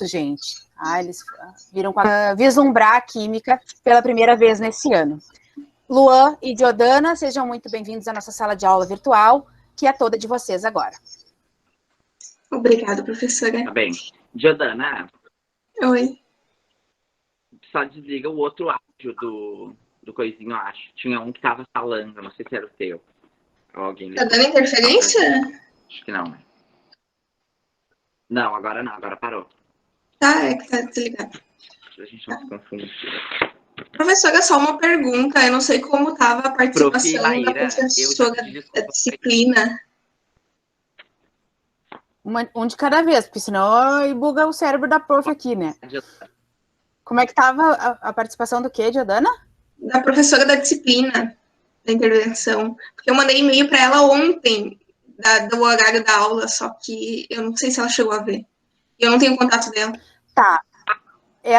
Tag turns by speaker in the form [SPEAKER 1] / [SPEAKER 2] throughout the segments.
[SPEAKER 1] gente. Eles viram vislumbrar a química pela primeira vez nesse ano. Luan e Giordana, sejam muito bem-vindos à nossa sala de aula virtual, que é toda de vocês agora.
[SPEAKER 2] Obrigada, professora.
[SPEAKER 3] Tá bem. Giordana.
[SPEAKER 2] Oi.
[SPEAKER 3] Só desliga o outro áudio do coisinho, eu acho. Tinha um que tava falando, não sei se era o teu. Alguém
[SPEAKER 2] tá dando interferência?
[SPEAKER 3] Acho que não, né? Não, agora parou.
[SPEAKER 2] Tá, é que tá desligado.
[SPEAKER 3] A gente não se confunde.
[SPEAKER 2] Professora, só uma pergunta. Eu não sei como estava a participação
[SPEAKER 3] Maíra,
[SPEAKER 2] da professora da disciplina.
[SPEAKER 1] Um de cada vez, porque senão buga o cérebro da prof aqui, né? Como é que estava a participação do quê, Giordana?
[SPEAKER 2] Da professora da disciplina, da intervenção. Porque eu mandei e-mail para ela ontem, do horário da aula, só que eu não sei se ela chegou a ver. Eu não tenho contato dela.
[SPEAKER 1] Tá.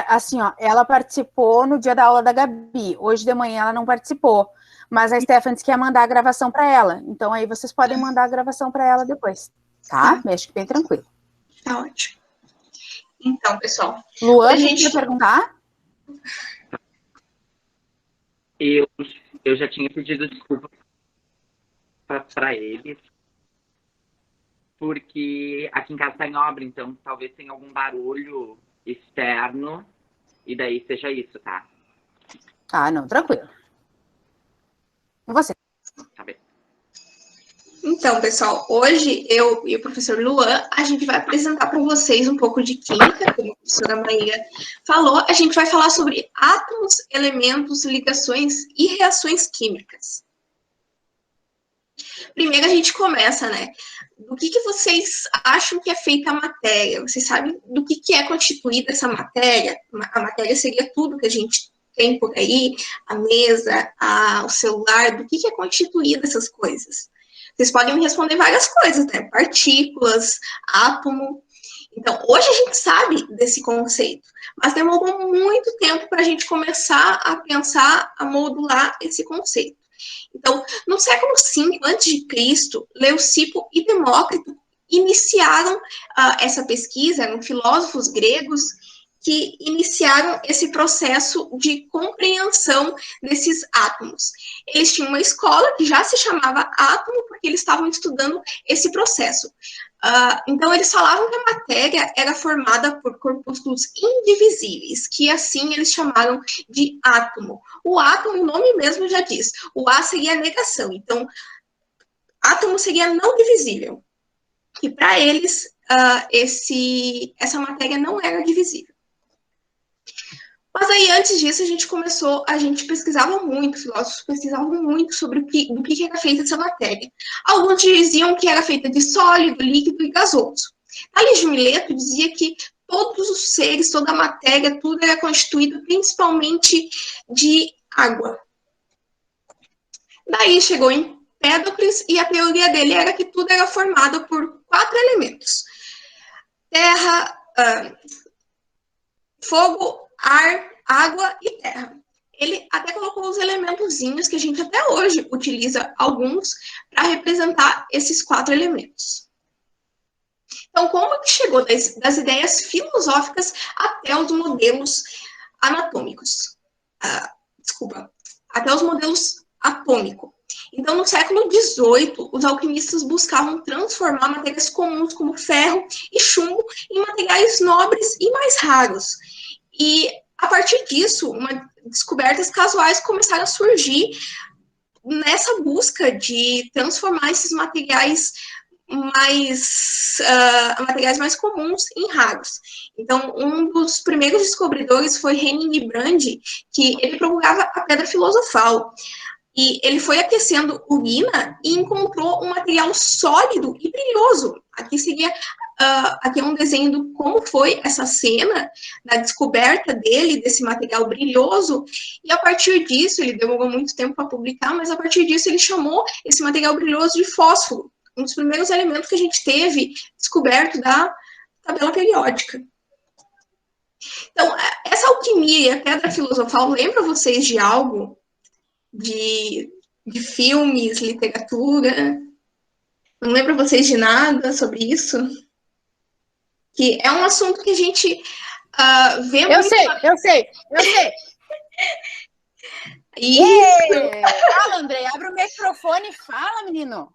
[SPEAKER 1] Assim, ó, ela participou no dia da aula da Gabi. Hoje de manhã ela não participou. Mas a Stephanie quer mandar a gravação para ela. Então aí vocês podem mandar a gravação para ela depois. Tá? Acho que bem tranquilo.
[SPEAKER 2] Tá ótimo. Então, pessoal.
[SPEAKER 1] Luan, a gente quer perguntar?
[SPEAKER 3] Eu já tinha pedido desculpa para eles, porque aqui em casa está em obra, então talvez tenha algum barulho externo, e daí seja isso, tá?
[SPEAKER 1] Não, tranquilo. E você?
[SPEAKER 3] Tá bem.
[SPEAKER 2] Então, pessoal, hoje eu e o professor Luan, a gente vai apresentar para vocês um pouco de química, como a professora Maíra falou. A gente vai falar sobre átomos, elementos, ligações e reações químicas. Primeiro a gente começa, né? Do que vocês acham que é feita a matéria? Vocês sabem do que é constituída essa matéria? A matéria seria tudo que a gente tem por aí, a mesa, o celular, do que é constituída essas coisas? Vocês podem me responder várias coisas, né? Partículas, átomo. Então, hoje a gente sabe desse conceito, mas demorou muito tempo para a gente começar a pensar, a modular esse conceito. Então, no século V a.C., Leucipo e Demócrito iniciaram essa pesquisa, eram filósofos gregos que iniciaram esse processo de compreensão desses átomos. Eles tinham uma escola que já se chamava átomo, porque eles estavam estudando esse processo. Então, eles falavam que a matéria era formada por corpúsculos indivisíveis, que assim eles chamaram de átomo. O átomo, o nome mesmo já diz, o A seria a negação, então, átomo seria não divisível. E para eles, essa matéria não era divisível. Mas aí, antes disso, a gente pesquisava muito, filósofos pesquisavam muito sobre do que era feita essa matéria. Alguns diziam que era feita de sólido, líquido e gasoso. Tales de Mileto dizia que todos os seres, toda a matéria, tudo era constituído principalmente de água. Daí chegou Empédocles e a teoria dele era que tudo era formado por 4 elementos: terra, fogo, ar, água e terra. Ele até colocou os elementozinhos que a gente até hoje utiliza alguns para representar esses 4 elementos. Então, como que chegou das ideias filosóficas até os modelos anatômicos? Até os modelos atômicos. Então, no século XVIII, os alquimistas buscavam transformar matérias comuns como ferro e chumbo em materiais nobres e mais raros. E, a partir disso, descobertas casuais começaram a surgir nessa busca de transformar esses materiais mais comuns em raros. Então, um dos primeiros descobridores foi Henning Brand, que ele procurava a pedra filosofal. E ele foi aquecendo urina e encontrou um material sólido e brilhoso. Aqui é um desenho de como foi essa cena da descoberta dele, desse material brilhoso, e a partir disso, ele demorou muito tempo para publicar, mas a partir disso ele chamou esse material brilhoso de fósforo, um dos primeiros elementos que a gente teve descoberto da tabela periódica. Então, essa alquimia e a pedra filosofal lembra vocês de algo? De filmes, literatura? Não lembra vocês de nada sobre isso? que é um assunto que a gente vê
[SPEAKER 1] Eu
[SPEAKER 2] muito...
[SPEAKER 1] sei.
[SPEAKER 2] Isso,
[SPEAKER 1] Fala, André, abre o microfone e fala, menino.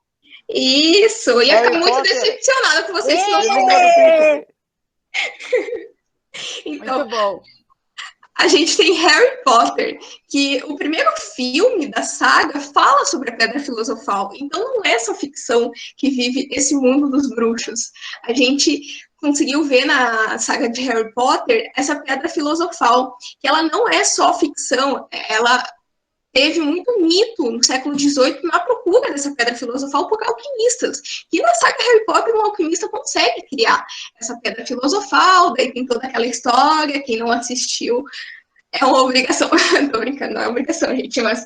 [SPEAKER 2] isso. Eu ia ficar
[SPEAKER 4] Harry
[SPEAKER 2] muito
[SPEAKER 4] Potter.
[SPEAKER 2] decepcionada com vocês se não
[SPEAKER 4] Irmão do
[SPEAKER 2] soubessem.
[SPEAKER 4] Príncipe.
[SPEAKER 2] Então,
[SPEAKER 1] Muito bom.
[SPEAKER 2] a gente tem Harry Potter, que o primeiro filme da saga fala sobre a Pedra Filosofal. Então não é só ficção que vive esse mundo dos bruxos. A gente conseguiu ver na saga de Harry Potter essa Pedra Filosofal, que ela não é só ficção, ela teve muito mito no século XVIII na procura dessa Pedra Filosofal por alquimistas. E na saga Harry Potter, um alquimista consegue criar essa Pedra Filosofal, daí tem toda aquela história, quem não assistiu é uma obrigação. Tô brincando, não é obrigação, gente, mas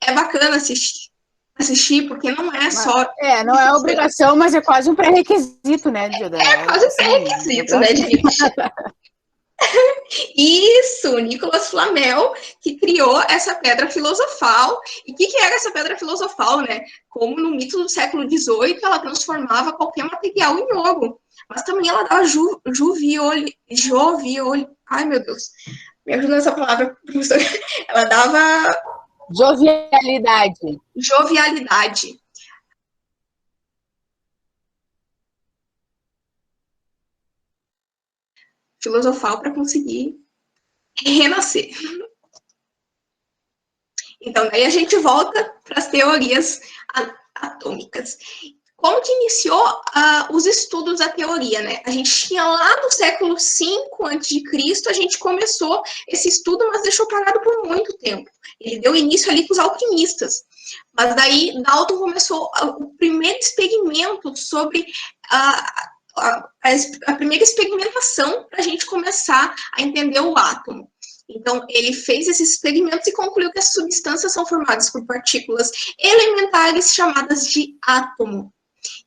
[SPEAKER 2] é bacana assistir, porque não é só...
[SPEAKER 1] Não é obrigação, mas é quase um pré-requisito, né, Dilda?
[SPEAKER 2] É quase um pré-requisito, né, gente? Isso, Nicolas Flamel, que criou essa pedra filosofal. E o que era essa pedra filosofal, né? Como no mito do século XVIII, ela transformava qualquer material em ouro. Mas também ela dava ai, meu Deus, me ajuda nessa palavra, professor. Ela dava... Jovialidade. Filosofal para conseguir renascer. Então, daí a gente volta para as teorias atômicas. Como que iniciou os estudos da teoria, né? A gente tinha lá no século V a.C., a gente começou esse estudo, mas deixou parado por muito tempo. Ele deu início ali com os alquimistas. Mas daí Dalton começou o primeiro experimento sobre a primeira experimentação para a gente começar a entender o átomo. Então, ele fez esses experimentos e concluiu que as substâncias são formadas por partículas elementares chamadas de átomo.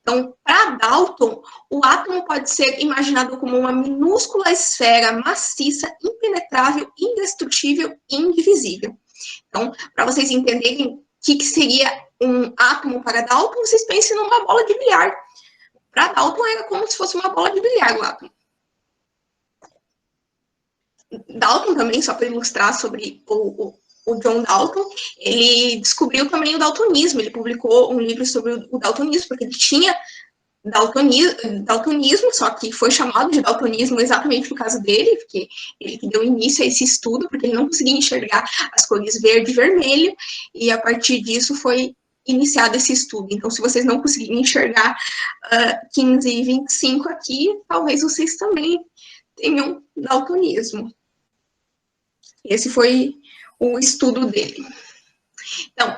[SPEAKER 2] Então, para Dalton, o átomo pode ser imaginado como uma minúscula esfera maciça, impenetrável, indestrutível e indivisível. Então, para vocês entenderem o que seria um átomo para Dalton, vocês pensem numa bola de bilhar. Para Dalton, era como se fosse uma bola de bilhar o átomo. Dalton também, só para ilustrar sobre o John Dalton, ele descobriu também o daltonismo, ele publicou um livro sobre o daltonismo, porque ele tinha daltonismo, só que foi chamado de daltonismo exatamente por causa dele, porque ele que deu início a esse estudo, porque ele não conseguia enxergar as cores verde e vermelho, e a partir disso foi iniciado esse estudo. Então, se vocês não conseguirem enxergar 15 e 25 aqui, talvez vocês também tenham daltonismo. Esse foi o estudo dele. Então,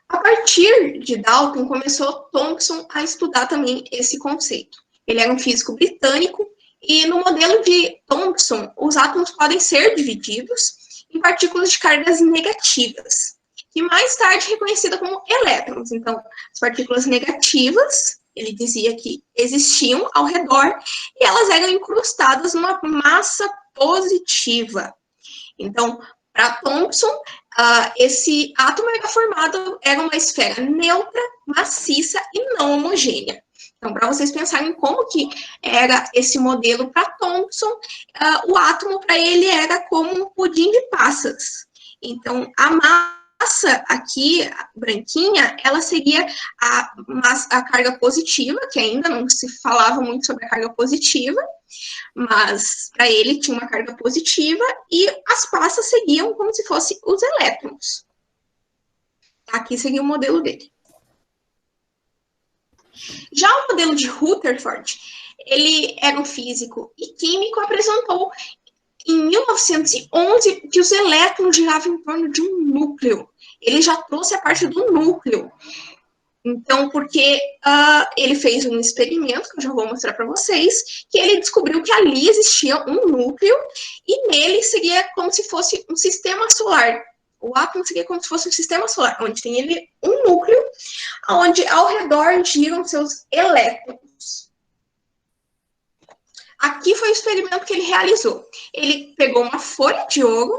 [SPEAKER 2] a partir de Dalton, começou Thomson a estudar também esse conceito. Ele era um físico britânico, e no modelo de Thomson, os átomos podem ser divididos em partículas de cargas negativas, que mais tarde é reconhecida como elétrons. Então, as partículas negativas, ele dizia que existiam ao redor, e elas eram incrustadas numa massa positiva. Então, para Thomson, esse átomo era uma esfera neutra, maciça e não homogênea. Então, para vocês pensarem como que era esse modelo para Thomson, o átomo para ele era como um pudim de passas. Então, a massa aqui, branquinha, ela seria a carga positiva, que ainda não se falava muito sobre a carga positiva, mas para ele tinha uma carga positiva, e as passas seguiam como se fossem os elétrons. Aqui seria o modelo dele. Já o modelo de Rutherford, ele era um físico e químico, apresentou em 1911 que os elétrons giravam em torno de um núcleo. Ele já trouxe a parte do núcleo. Então, porque ele fez um experimento, que eu já vou mostrar para vocês, que ele descobriu que ali existia um núcleo, e nele seria como se fosse um sistema solar. O átomo seria como se fosse um sistema solar, onde tem ele um núcleo, onde ao redor giram seus elétrons. Aqui foi o experimento que ele realizou. Ele pegou uma folha de ouro,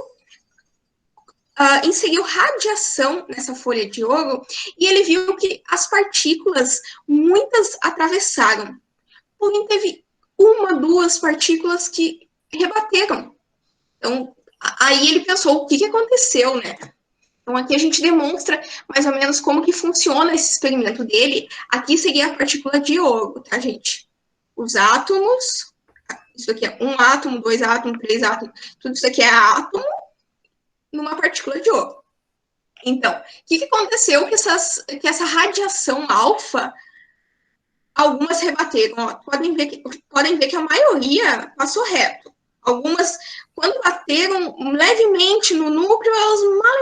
[SPEAKER 2] inseriu radiação nessa folha de ouro, e ele viu que as partículas, muitas atravessaram. Porém, teve uma, duas partículas que rebateram. Então, aí ele pensou, o que aconteceu, né? Então, aqui a gente demonstra mais ou menos como que funciona esse experimento dele. Aqui seria a partícula de ouro, tá, gente? Os átomos, isso aqui é um átomo, 2 átomos, 3 átomos, tudo isso aqui é átomo numa partícula de ouro. Então, o que aconteceu que essa radiação alfa, algumas rebateram, ó, podem ver que a maioria passou reto. Algumas, quando bateram levemente no núcleo, elas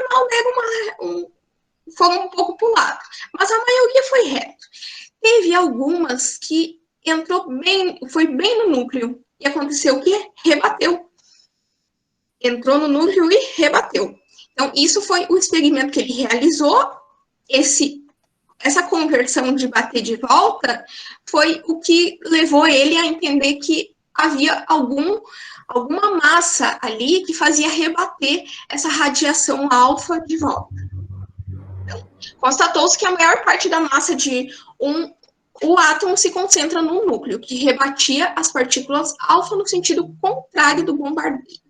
[SPEAKER 2] mal deram foram um pouco para o lado. Mas a maioria foi reto. Teve algumas que foi bem no núcleo. E aconteceu o quê? Rebateu. Entrou no núcleo e rebateu. Então, isso foi o experimento que ele realizou. Essa conversão de bater de volta foi o que levou ele a entender que havia alguma massa ali que fazia rebater essa radiação alfa de volta. Então, constatou-se que a maior parte da massa de o átomo se concentra num núcleo, que rebatia as partículas alfa no sentido contrário do bombardeio.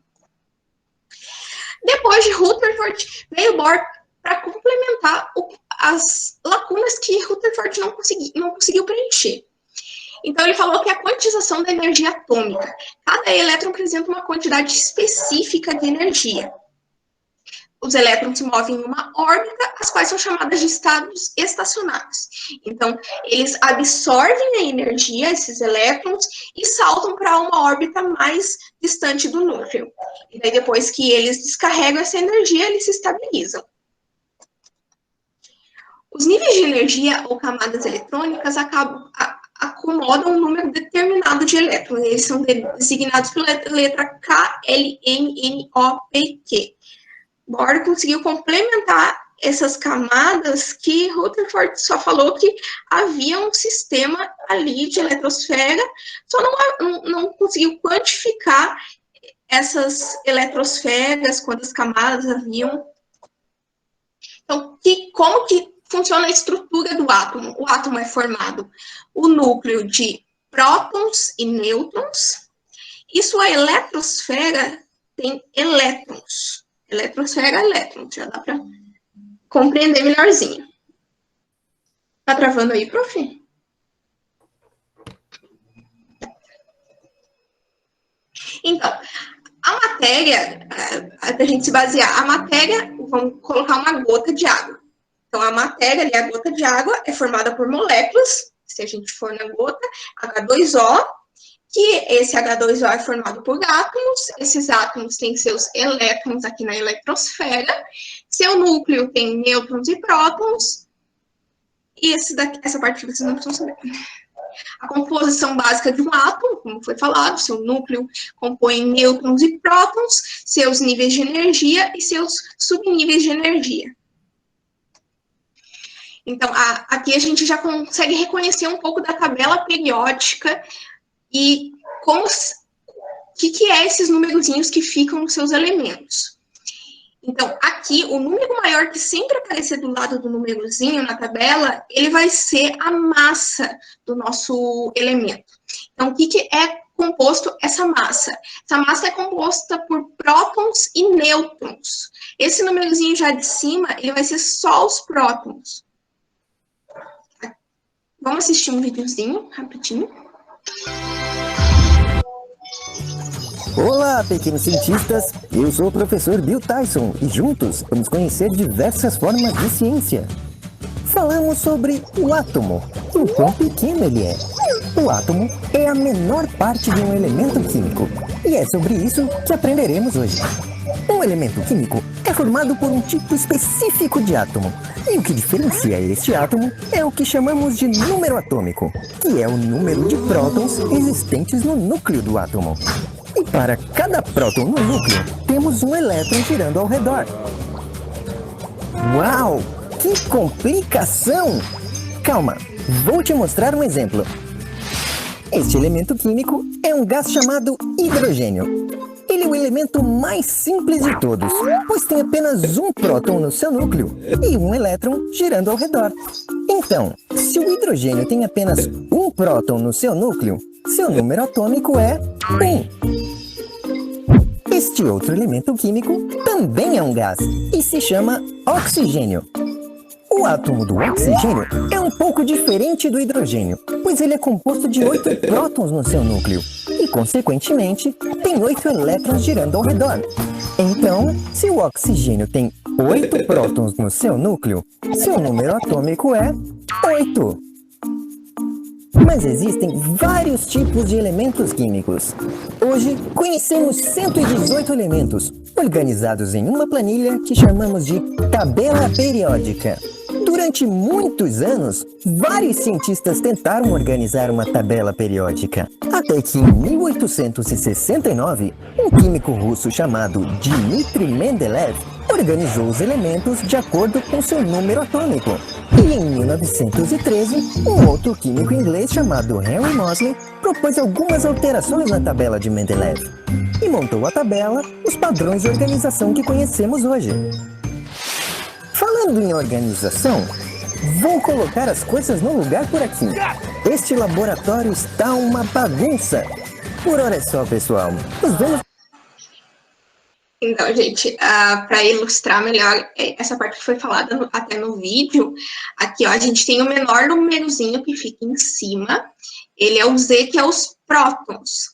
[SPEAKER 2] Depois de Rutherford, veio Bohr para complementar as lacunas que Rutherford não conseguiu preencher. Então, ele falou que a quantização da energia atômica. Cada elétron apresenta uma quantidade específica de energia. Os elétrons se movem em uma órbita, as quais são chamadas de estados estacionários. Então, eles absorvem a energia, esses elétrons, e saltam para uma órbita mais distante do núcleo. E daí, depois que eles descarregam essa energia, eles se estabilizam. Os níveis de energia ou camadas eletrônicas acomodam um número determinado de elétrons. Eles são designados pela letra K, L, M, N, O, P, Q. Bohr conseguiu complementar essas camadas que Rutherford só falou que havia um sistema ali de eletrosfera, só não conseguiu quantificar essas eletrosferas, quantas camadas haviam. Então, como que funciona a estrutura do átomo? O átomo é formado o núcleo de prótons e nêutrons, e sua eletrosfera tem elétrons. Eletrosfera, elétrons, já dá para compreender melhorzinho. Tá travando aí, prof? Então, a matéria, para a gente se basear, a matéria, vamos colocar uma gota de água. Então, a matéria ali, a gota de água, é formada por moléculas, se a gente for na gota, H2O, que esse H2O é formado por átomos, esses átomos têm seus elétrons aqui na eletrosfera, seu núcleo tem nêutrons e prótons, e essa parte que vocês não precisam saber. A composição básica de um átomo, como foi falado, seu núcleo compõe nêutrons e prótons, seus níveis de energia e seus subníveis de energia. Então, aqui a gente já consegue reconhecer um pouco da tabela periódica e o que é esses numerozinhos que ficam nos seus elementos. Então, aqui, o número maior que sempre aparecer do lado do numerozinho na tabela, ele vai ser a massa do nosso elemento. Então, o que é composto essa massa? Essa massa é composta por prótons e nêutrons. Esse numerozinho já de cima, ele vai ser só os prótons. Vamos assistir um videozinho, rapidinho.
[SPEAKER 4] Olá, pequenos cientistas! Eu sou o professor Bill Tyson e juntos vamos conhecer diversas formas de ciência. Falamos sobre o átomo e o quão pequeno ele é. O átomo é a menor parte de um elemento químico e é sobre isso que aprenderemos hoje. Um elemento químico é formado por um tipo específico de átomo, e o que diferencia este átomo é o que chamamos de número atômico, que é o número de prótons existentes no núcleo do átomo. E para cada próton no núcleo, temos um elétron girando ao redor. Uau! Que complicação! Calma, vou te mostrar um exemplo. Este elemento químico é um gás chamado hidrogênio. Ele é o elemento mais simples de todos, pois tem apenas um próton no seu núcleo e um elétron girando ao redor. Então, se o hidrogênio tem apenas um próton no seu núcleo, seu número atômico é 1. Este outro elemento químico também é um gás e se chama oxigênio. O átomo do oxigênio é um pouco diferente do hidrogênio, pois ele é composto de 8 prótons no seu núcleo e, consequentemente, tem 8 elétrons girando ao redor. Então, se o oxigênio tem 8 prótons no seu núcleo, seu número atômico é 8. Mas existem vários tipos de elementos químicos. Hoje, conhecemos 118 elementos, organizados em uma planilha que chamamos de tabela periódica. Durante muitos anos, vários cientistas tentaram organizar uma tabela periódica, até que em 1869, um químico russo chamado Dmitry Mendeleev organizou os elementos de acordo com seu número atômico. E em 1913, um outro químico inglês chamado Henry Moseley propôs algumas alterações na tabela de Mendeleev e montou a tabela, os padrões de organização que conhecemos hoje. Falando em organização, vou colocar as coisas no lugar por aqui. Este laboratório está uma bagunça. Por hora é só, pessoal. Nos vemos.
[SPEAKER 2] Então, gente, para ilustrar melhor essa parte que foi falada até no vídeo, aqui, ó, a gente tem o menor númerozinho que fica em cima. Ele é o Z, que é os prótons.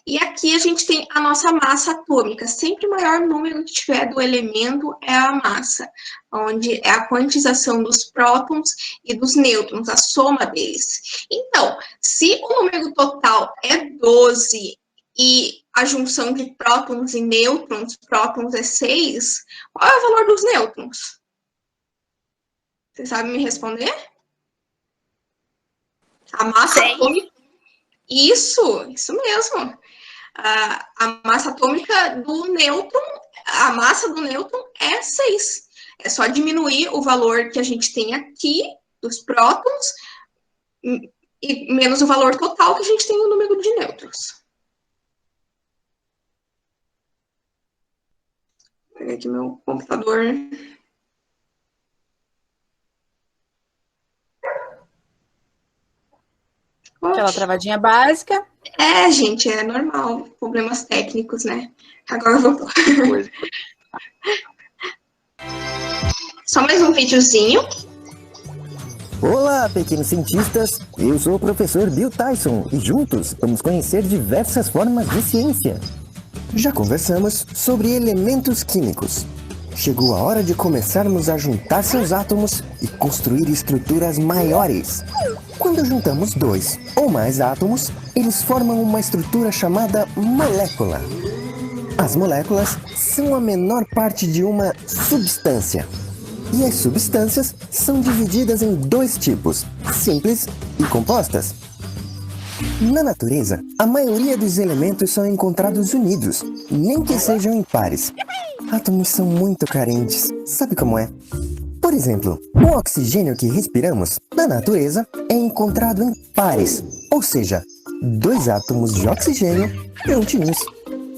[SPEAKER 2] E aqui a gente tem a nossa massa atômica. Sempre o maior número que tiver do elemento é a massa, onde é a quantização dos prótons e dos nêutrons, a soma deles. Então, se o número total é 12 e a junção de prótons e nêutrons, prótons é 6, qual é o valor dos nêutrons? Vocês sabem me responder? A massa atômica. Isso mesmo. A massa atômica do nêutron, a massa do nêutron é 6. É só diminuir o valor que a gente tem aqui, dos prótons, e menos o valor total que a gente tem no número de nêutrons. Vou pegar aqui meu computador.
[SPEAKER 1] Aquela travadinha básica.
[SPEAKER 2] É, gente, é normal. Problemas técnicos, né? Agora voltou. Só mais um videozinho.
[SPEAKER 4] Olá, pequenos cientistas! Eu sou o professor Bill Tyson e juntos vamos conhecer diversas formas de ciência. Já conversamos sobre elementos químicos. Chegou a hora de começarmos a juntar seus átomos e construir estruturas maiores. Quando juntamos 2 ou mais átomos, eles formam uma estrutura chamada molécula. As moléculas são a menor parte de uma substância. E as substâncias são divididas em 2 tipos, simples e compostas. Na natureza, a maioria dos elementos são encontrados unidos, nem que sejam em pares. Átomos são muito carentes, sabe como é? Por exemplo, o oxigênio que respiramos, na natureza, é encontrado em pares, ou seja, 2 átomos de oxigênio juntinhos.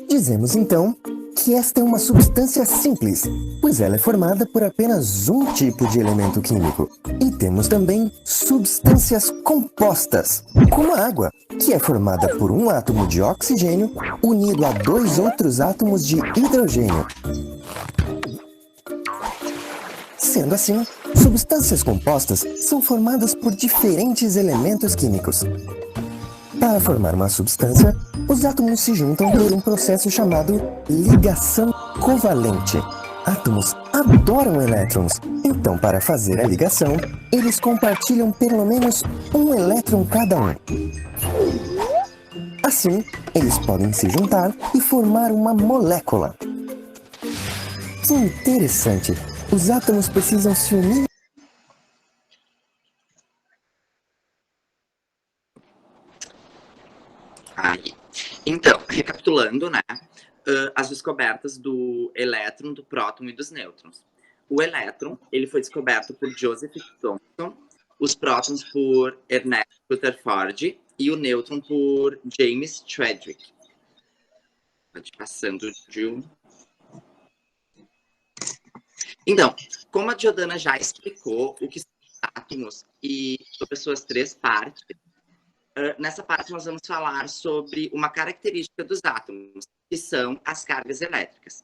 [SPEAKER 4] Dizemos então que esta é uma substância simples, pois ela é formada por apenas um tipo de elemento químico. E temos também substâncias compostas, como a água, que é formada por um átomo de oxigênio unido a 2 outros átomos de hidrogênio. Sendo assim, substâncias compostas são formadas por diferentes elementos químicos. Para formar uma substância, os átomos se juntam por um processo chamado ligação covalente. Átomos adoram elétrons, então para fazer a ligação, eles compartilham pelo menos um elétron cada um. Assim, eles podem se juntar e formar uma molécula. Que interessante! Os átomos precisam se unir.
[SPEAKER 3] Aí. Então, recapitulando, né? As descobertas do elétron, do próton e dos nêutrons. O elétron, ele foi descoberto por Joseph Thomson, os prótons por Ernest Rutherford e o nêutron por James Chadwick. Passando de um. Então, como a Jordana já explicou, o que são átomos e sobre as suas 3 partes. Nessa parte, nós vamos falar sobre uma característica dos átomos, que são as cargas elétricas.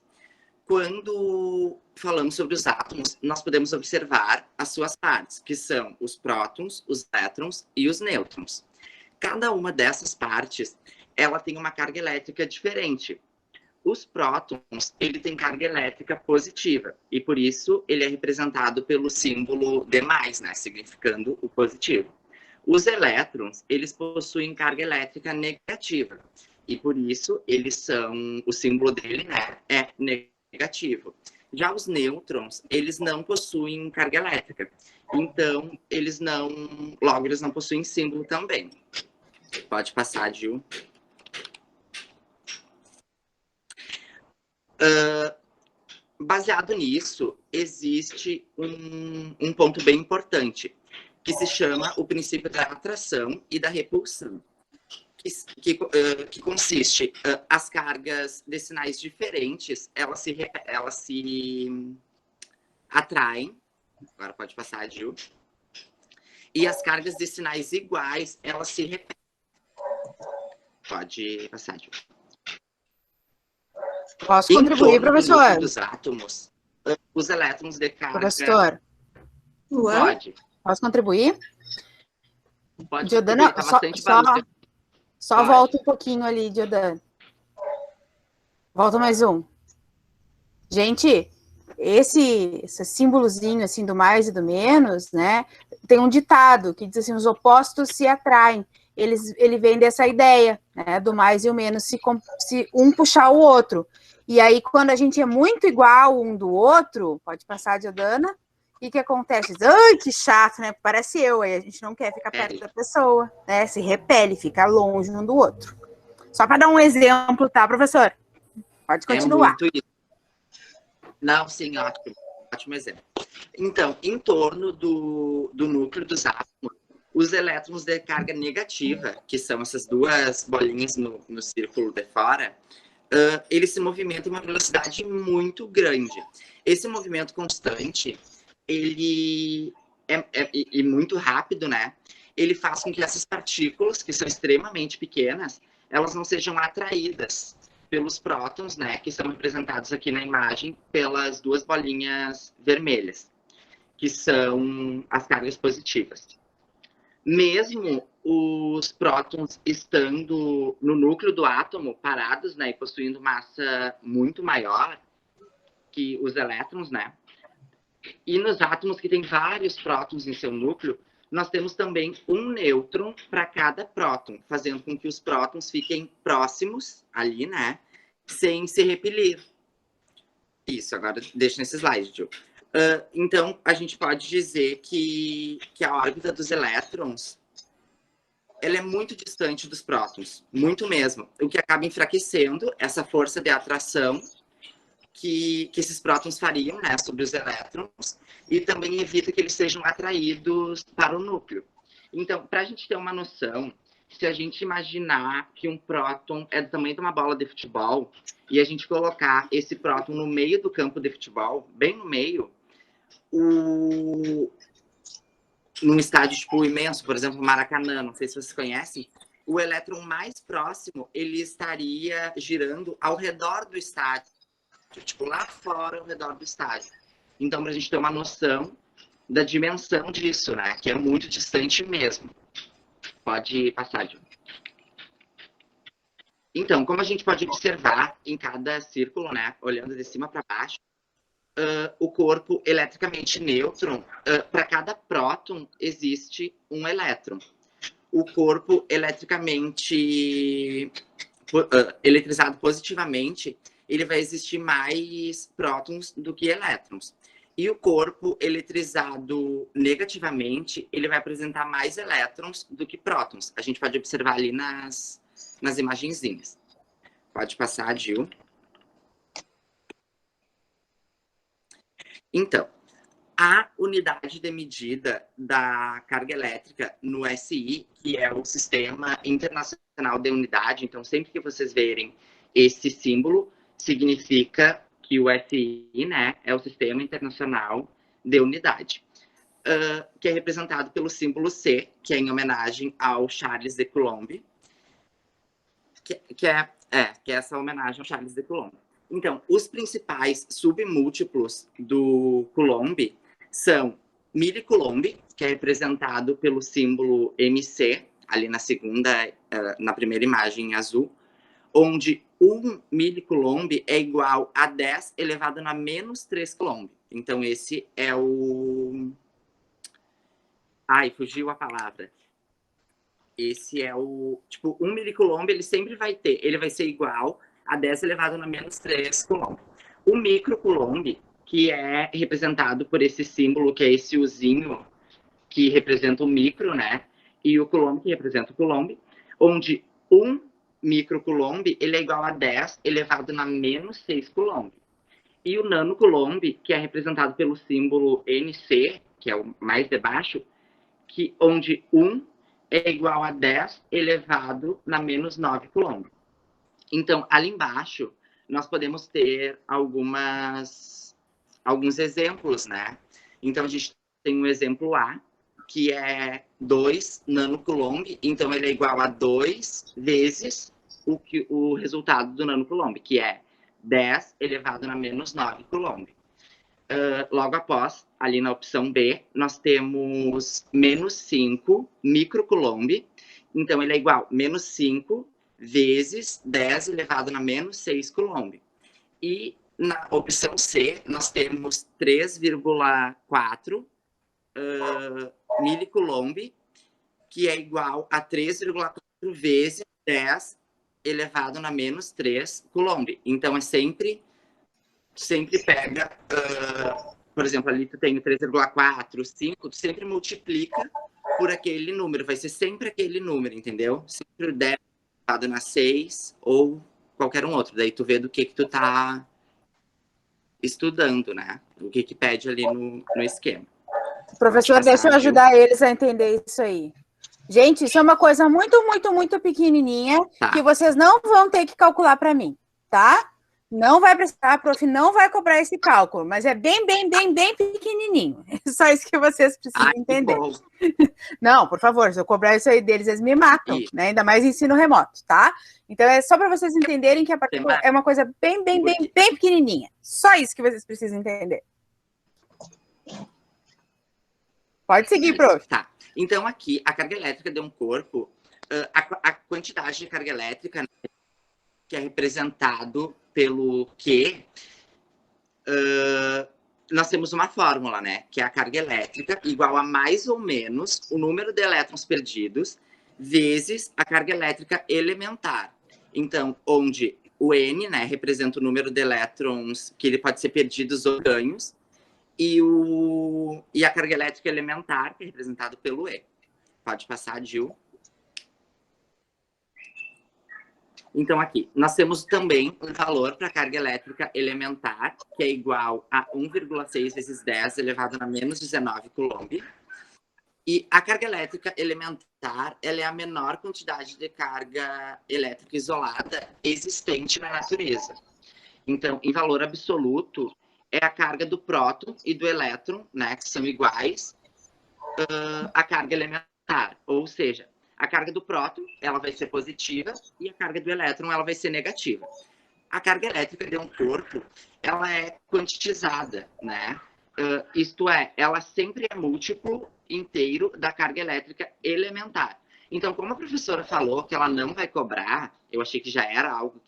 [SPEAKER 3] Quando falamos sobre os átomos, nós podemos observar as suas partes, que são os prótons, os elétrons e os nêutrons. Cada uma dessas partes, ela tem uma carga elétrica diferente. Os prótons, ele tem carga elétrica positiva, e por isso ele é representado pelo símbolo D+, né, significando o positivo. Os elétrons, eles possuem carga elétrica negativa, e por isso eles são, o símbolo dele, né, é negativo. Já os nêutrons, eles não possuem carga elétrica, então logo eles não possuem símbolo também. Pode passar, Gil. Baseado nisso, existe um ponto bem importante, que se chama o princípio da atração e da repulsão, que consiste, as cargas de sinais diferentes, elas se atraem, agora pode passar, Gil, e as cargas de sinais iguais, elas se repetem. Pode passar, Gil.
[SPEAKER 1] Posso contribuir, professor?
[SPEAKER 3] Dos átomos, os elétrons de carga...
[SPEAKER 1] Professor?
[SPEAKER 3] Pode.
[SPEAKER 1] Posso contribuir?
[SPEAKER 3] Pode.
[SPEAKER 1] Diodana, só volta um pouquinho ali, Diodana. Volta mais um. Gente, esse símbolozinho assim do mais e do menos, né? Tem um ditado que diz assim: os opostos se atraem. Ele vem dessa ideia, né? Do mais e o menos, se um puxar o outro. E aí, quando a gente é muito igual um do outro, pode passar, Diodana, o que acontece? Ai, que chato, né? Parece eu, aí a gente não quer ficar perto da pessoa, né? Se repele, fica longe um do outro. Só para dar um exemplo, tá, professor? Pode continuar.
[SPEAKER 3] É muito isso. Não, sim, ótimo. Ótimo exemplo. Então, em torno do núcleo dos átomos, os elétrons de carga negativa, que são essas 2 bolinhas no círculo de fora, eles se movimentam em uma velocidade muito grande. Esse movimento constante, ele é muito rápido, né? Ele faz com que essas partículas, que são extremamente pequenas, elas não sejam atraídas pelos prótons, né? Que são representados aqui na imagem pelas 2 bolinhas vermelhas, que são as cargas positivas. Mesmo os prótons estando no núcleo do átomo, parados, né, e possuindo massa muito maior que os elétrons, né, e nos átomos que têm vários prótons em seu núcleo, nós temos também um nêutron para cada próton, fazendo com que os prótons fiquem próximos ali, né, sem se repelir. Isso, agora deixa nesse slide, Gil. Então, a gente pode dizer que a órbita dos elétrons, ela é muito distante dos prótons, muito mesmo, o que acaba enfraquecendo essa força de atração que esses prótons fariam, né, sobre os elétrons, e também evita que eles sejam atraídos para o núcleo. Então, para a gente ter uma noção, se a gente imaginar que um próton é do tamanho de uma bola de futebol, e a gente colocar esse próton no meio do campo de futebol, bem no meio, num estádio tipo imenso, por exemplo, Maracanã, não sei se vocês conhecem, o elétron mais próximo, ele estaria girando ao redor do estádio, tipo lá fora, ao redor do estádio. Então, para a gente ter uma noção da dimensão disso, né, que é muito distante mesmo. Pode passar, Ju. Então, como a gente pode observar em cada círculo, né, olhando de cima para baixo, o corpo eletricamente nêutron, para cada próton existe um elétron. O corpo eletricamente eletrizado positivamente, ele vai existir mais prótons do que elétrons. E o corpo eletrizado negativamente, ele vai apresentar mais elétrons do que prótons. A gente pode observar ali nas imagenzinhas. Pode passar, Gil. Então, a unidade de medida da carga elétrica no SI, que é o Sistema Internacional de Unidade, então sempre que vocês verem esse símbolo, significa que o SI, né, é o Sistema Internacional de Unidade. que é representado pelo símbolo C, que é em homenagem ao Charles de Coulomb, que é essa homenagem ao Charles de Coulomb. Então, os principais submúltiplos do Coulomb são milicoulomb, que é representado pelo símbolo MC, ali na primeira imagem em azul, onde 1 milicoulomb é igual a 10 elevado na menos 3 coulomb. Então, esse é o... Ai, fugiu a palavra. Esse é o... Tipo, 1 milicoulomb, ele sempre vai ser igual a 10 elevado na menos 3 coulomb. O microcoulomb, que é representado por esse símbolo, que é esse Uzinho, que representa o micro, né? E o coulomb, que representa o coulomb, onde 1 microcoulomb, ele é igual a 10 elevado na menos 6 coulomb. E o nanocoulomb, que é representado pelo símbolo NC, que é o mais de baixo, onde 1 é igual a 10 elevado na menos 9 coulomb. Então, ali embaixo, nós podemos ter alguns exemplos, né? Então, a gente tem um exemplo A, que é 2 nanocoulomb, então ele é igual a 2 vezes o resultado do nanocoulomb, que é 10 elevado na menos 9 coulomb. Logo após, ali na opção B, nós temos menos 5 microcoulomb, então ele é igual a menos 5 vezes 10 elevado na menos 6 coulomb. E na opção C, nós temos 3,4 milicoulomb, que é igual a 3,4 vezes 10 elevado na menos 3 coulomb. Então, é sempre pega, por exemplo, ali tu tem 3,4, 5, tu sempre multiplica por aquele número. Vai ser sempre aquele número, entendeu? Sempre o 10 elevado na 6 ou qualquer um outro. Daí tu vê do que tu tá estudando, né? O que pede ali no esquema.
[SPEAKER 1] Professor, deixa eu ajudar eles a entender isso aí. Gente, isso é uma coisa muito, muito, muito pequenininha, tá, que vocês não vão ter que calcular para mim, tá? Não vai precisar, a prof não vai cobrar esse cálculo, mas é bem, bem, bem, bem pequenininho. É só isso que vocês precisam entender. Não, por favor, se eu cobrar isso aí deles, eles me matam, né? Ainda mais ensino remoto, tá? Então, é só para vocês entenderem que a partícula é uma coisa bem, bem, bem, bem pequenininha. Só isso que vocês precisam entender. Pode seguir, prof.
[SPEAKER 3] Tá. Então, aqui, a carga elétrica de um corpo, a quantidade de carga elétrica, né, que é representado pelo Q, nós temos uma fórmula, né? Que é a carga elétrica igual a mais ou menos o número de elétrons perdidos vezes a carga elétrica elementar. Então, onde o N, né, representa o número de elétrons que ele pode ser perdidos ou ganhos, e a carga elétrica elementar, que é representado pelo E. Pode passar, Gil. Então, aqui, nós temos também um valor para a carga elétrica elementar, que é igual a 1,6 vezes 10 elevado na menos 19 coulomb. E a carga elétrica elementar, ela é a menor quantidade de carga elétrica isolada existente na natureza. Então, em valor absoluto, é a carga do próton e do elétron, né, que são iguais à carga elementar. Ou seja, a carga do próton, ela vai ser positiva e a carga do elétron, ela vai ser negativa. A carga elétrica de um corpo, ela é quantitizada, né? Isto é, ela sempre é múltiplo inteiro da carga elétrica elementar. Então, como a professora falou que ela não vai cobrar, eu achei que já era algo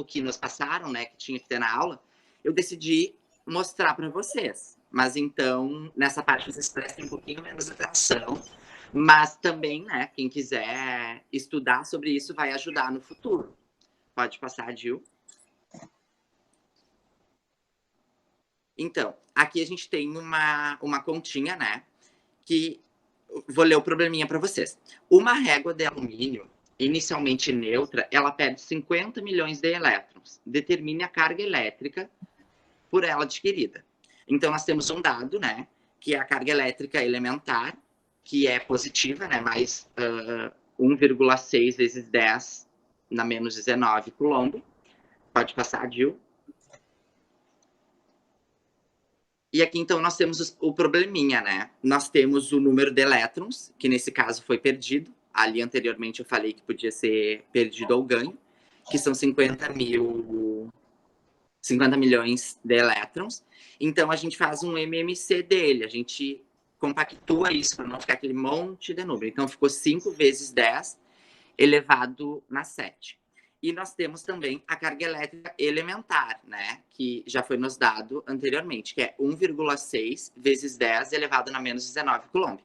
[SPEAKER 3] que nos passaram, né, que tinha que ter na aula, eu decidi mostrar para vocês. Mas então, nessa parte vocês prestem um pouquinho menos atenção. Mas também, né, quem quiser estudar sobre isso vai ajudar no futuro. Pode passar, Gil. Então, aqui a gente tem uma continha, né, que vou ler o probleminha para vocês. Uma régua de alumínio, inicialmente neutra, ela perde 50 milhões de elétrons. Determine a carga elétrica por ela adquirida. Então, nós temos um dado, né, que é a carga elétrica elementar, que é positiva, né, mais 1,6 vezes 10 na menos 19 coulomb. Pode passar, Gil. E aqui, então, nós temos o probleminha, né? Nós temos o número de elétrons, que nesse caso foi perdido. Ali, anteriormente, eu falei que podia ser perdido ou ganho, que são 50 milhões de elétrons. Então, a gente faz um MMC dele. A gente compactua isso para não ficar aquele monte de número. Então, ficou 5 vezes 10 elevado na 7. E nós temos também a carga elétrica elementar, né? Que já foi nos dado anteriormente, que é 1,6 vezes 10 elevado na menos 19 coulomb.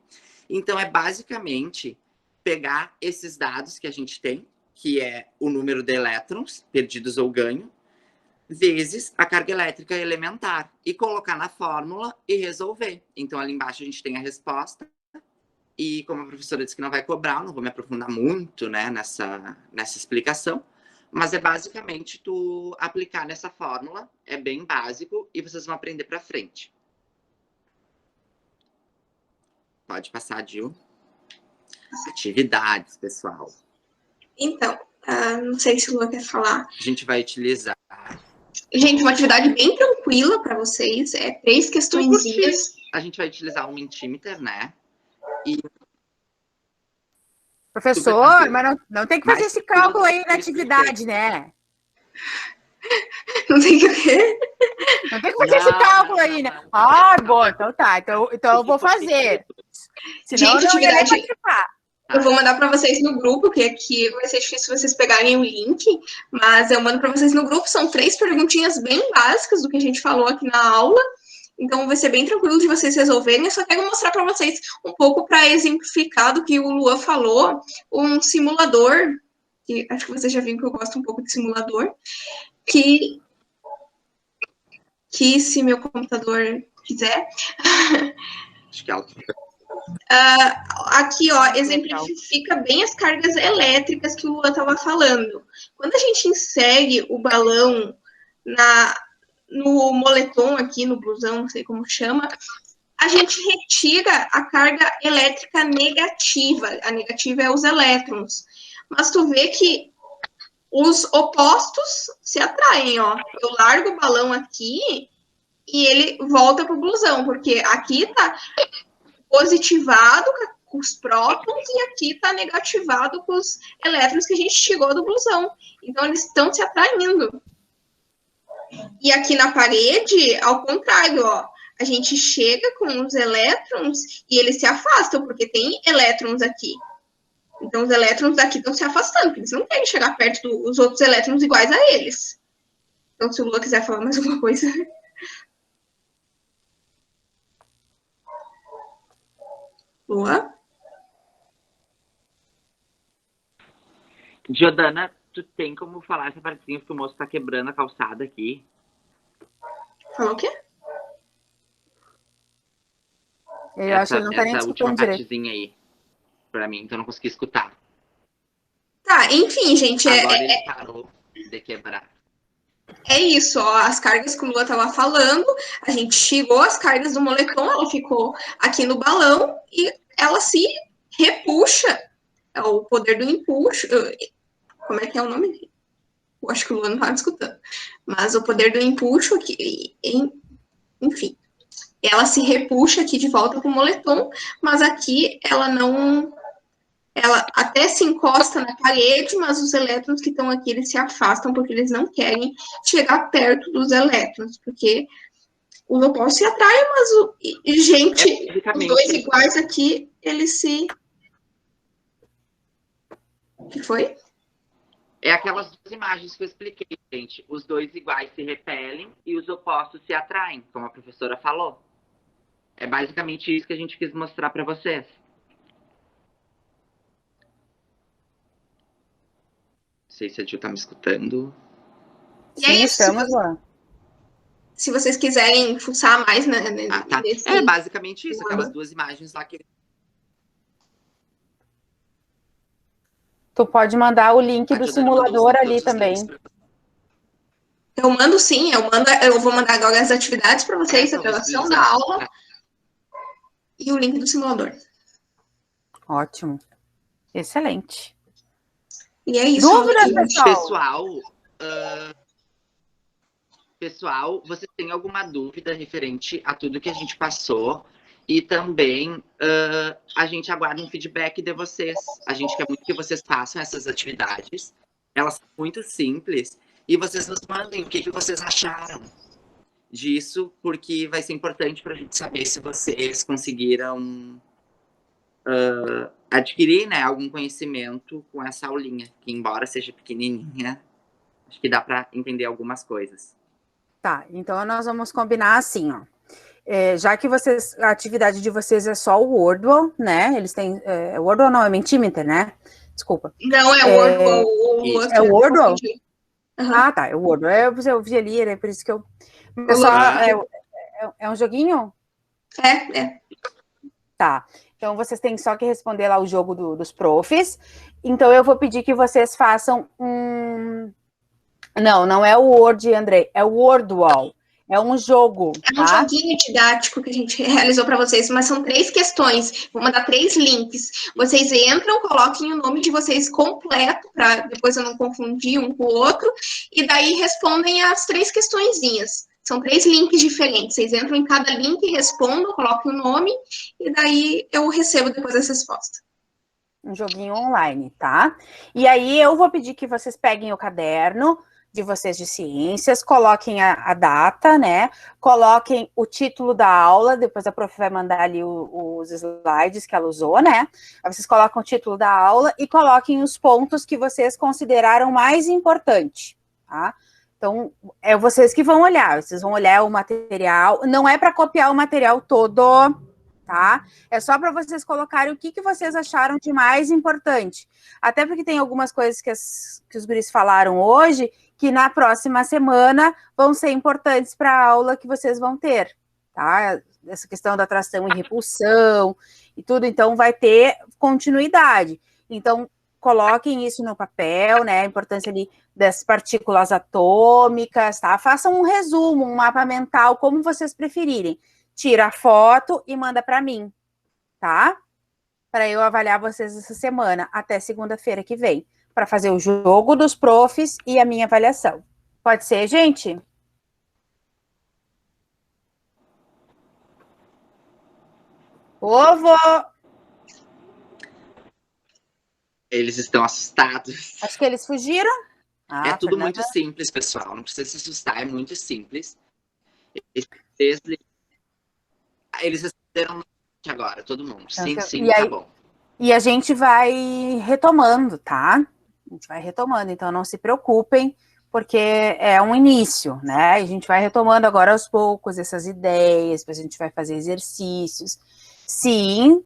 [SPEAKER 3] Então, é basicamente pegar esses dados que a gente tem, que é o número de elétrons perdidos ou ganho, vezes a carga elétrica elementar, e colocar na fórmula e resolver. Então, ali embaixo a gente tem a resposta. E como a professora disse que não vai cobrar, eu não vou me aprofundar muito, né, nessa explicação, mas é basicamente tu aplicar nessa fórmula, é bem básico, e vocês vão aprender para frente. Pode passar, Gil. Atividades, pessoal.
[SPEAKER 2] Então, não sei se o Lua quer falar.
[SPEAKER 3] A gente vai utilizar...
[SPEAKER 2] Gente, uma atividade bem tranquila para vocês, 3 questõezinhas.
[SPEAKER 3] A gente vai utilizar um Mentimeter, né? E...
[SPEAKER 1] Professor, mas não tem que fazer esse cálculo aí na atividade, né?
[SPEAKER 2] Não tem que o quê?
[SPEAKER 1] Não tem que fazer esse cálculo aí, né? Ah, bom, então tá. Então eu vou fazer. Senão
[SPEAKER 2] Gente,
[SPEAKER 1] eu não ia
[SPEAKER 2] atividade...
[SPEAKER 1] participar.
[SPEAKER 2] Eu vou mandar para vocês no grupo, que aqui vai ser difícil vocês pegarem o link, mas eu mando para vocês no grupo. São 3 perguntinhas bem básicas do que a gente falou aqui na aula. Então, vai ser bem tranquilo de vocês resolverem. Eu só quero mostrar para vocês um pouco para exemplificar do que o Luan falou, um simulador, que acho que vocês já viram que eu gosto um pouco de simulador, que se meu computador quiser...
[SPEAKER 3] Acho que ela...
[SPEAKER 2] aqui, ó, exemplifica bem as cargas elétricas que o Luan estava falando. Quando a gente insere o balão no moletom aqui, no blusão, não sei como chama, a gente retira a carga elétrica negativa. A negativa é os elétrons. Mas tu vê que os opostos se atraem, ó. Eu largo o balão aqui e ele volta pro blusão, porque aqui tá positivado com os prótons e aqui tá negativado com os elétrons que a gente tirou do blusão. Então, eles estão se atraindo. E aqui na parede, ao contrário, ó, a gente chega com os elétrons e eles se afastam, porque tem elétrons aqui. Então, os elétrons daqui estão se afastando, porque eles não querem chegar perto dos outros elétrons iguais a eles. Então, se o Lua quiser falar mais alguma coisa... Lua?
[SPEAKER 3] Jordana, tu tem como falar essa partezinha que o moço tá quebrando a calçada aqui?
[SPEAKER 2] Falou o quê?
[SPEAKER 1] Eu acho que ele não tá nem
[SPEAKER 3] essa última
[SPEAKER 1] escutando direito.
[SPEAKER 3] partezinha aí, pra mim, então eu não consegui escutar.
[SPEAKER 2] Tá, enfim, gente,
[SPEAKER 3] Agora ele parou de quebrar.
[SPEAKER 2] É isso, ó, as cargas que o Lua estava falando, a gente tirou as cargas do moletom, ela ficou aqui no balão e ela se repuxa. É o poder do empuxo. Como é que é o nome? Eu acho que o Lua não estava escutando. Mas o poder do empuxo aqui, enfim. Ela se repuxa aqui de volta com o moletom, mas aqui ela não... Ela até se encosta na parede, mas os elétrons que estão aqui, eles se afastam, porque eles não querem chegar perto dos elétrons, porque os opostos se atraem, mas, gente, os dois iguais aqui, eles se... O que foi?
[SPEAKER 3] É aquelas duas imagens que eu expliquei, gente. Os dois iguais se repelem e os opostos se atraem, como a professora falou. É basicamente isso que a gente quis mostrar para vocês. Não sei se a Gil tá me escutando.
[SPEAKER 2] E é isso. Se vocês quiserem fuçar mais, né?
[SPEAKER 3] Tá. É basicamente isso, aquelas duas imagens lá que...
[SPEAKER 1] Tu pode mandar o link do simulador ali também.
[SPEAKER 2] Eu mando sim, eu vou mandar agora as atividades para vocês, a gravação da aula e o link do simulador.
[SPEAKER 1] Ótimo. Excelente.
[SPEAKER 2] E é isso.
[SPEAKER 1] Dúvidas, pessoal?
[SPEAKER 3] Pessoal, vocês têm alguma dúvida referente a tudo que a gente passou? E também a gente aguarda um feedback de vocês. A gente quer muito que vocês façam essas atividades. Elas são muito simples. E vocês nos mandem o que vocês acharam disso, porque vai ser importante para a gente saber se vocês conseguiram adquirir, né, algum conhecimento com essa aulinha, que embora seja pequenininha, acho que dá para entender algumas coisas.
[SPEAKER 1] Tá, então nós vamos combinar assim, ó. Já que vocês, a atividade de vocês é só o Wordle, né? Eles têm. Wordle não, é Mentimeter, né? Desculpa.
[SPEAKER 2] Não, é Wordle.
[SPEAKER 1] É o Wordle?
[SPEAKER 2] Uhum.
[SPEAKER 1] Ah, tá, é o Wordle. Eu vi ali, é por isso que eu. É um joguinho?
[SPEAKER 2] É.
[SPEAKER 1] Tá. Então vocês têm só que responder lá o jogo dos profs. Então eu vou pedir que vocês façam Não é o Word, André, é o Wordwall. É um jogo,
[SPEAKER 2] É um joguinho didático que a gente realizou para vocês, mas são 3 questões. Vou mandar 3 links. Vocês entram, coloquem o nome de vocês completo, para depois eu não confundir um com o outro, e daí respondem as 3 questõezinhas. São 3 links diferentes. Vocês entram em cada link, respondam, coloquem o nome, e daí eu recebo depois essa resposta.
[SPEAKER 1] Um joguinho online, tá? E aí eu vou pedir que vocês peguem o caderno de vocês de ciências, coloquem a data, né? Coloquem o título da aula, depois a prof vai mandar ali os slides que ela usou, né? Aí vocês colocam o título da aula e coloquem os pontos que vocês consideraram mais importante, tá? Então, é vocês que vão olhar, vocês vão olhar o material, não é para copiar o material todo, tá? É só para vocês colocarem o que vocês acharam de mais importante. Até porque tem algumas coisas que os guris falaram hoje, que na próxima semana vão ser importantes para a aula que vocês vão ter, tá? Essa questão da atração e repulsão e tudo, então vai ter continuidade. Então, coloquem isso no papel, né? A importância ali das partículas atômicas, tá? Façam um resumo, um mapa mental, como vocês preferirem. Tira a foto e manda para mim, tá? Para eu avaliar vocês essa semana, até segunda-feira que vem, para fazer o jogo dos profs e a minha avaliação. Pode ser, gente? Ovo!
[SPEAKER 3] Eles estão assustados.
[SPEAKER 1] Acho que eles fugiram.
[SPEAKER 3] É tudo muito simples, pessoal. Não precisa se assustar, é muito simples. Eles responderam agora, todo mundo. Sim, tá bom.
[SPEAKER 1] E a gente vai retomando, tá? A gente vai retomando, então não se preocupem, porque é um início, né? A gente vai retomando agora aos poucos essas ideias, depois a gente vai fazer exercícios. Sim,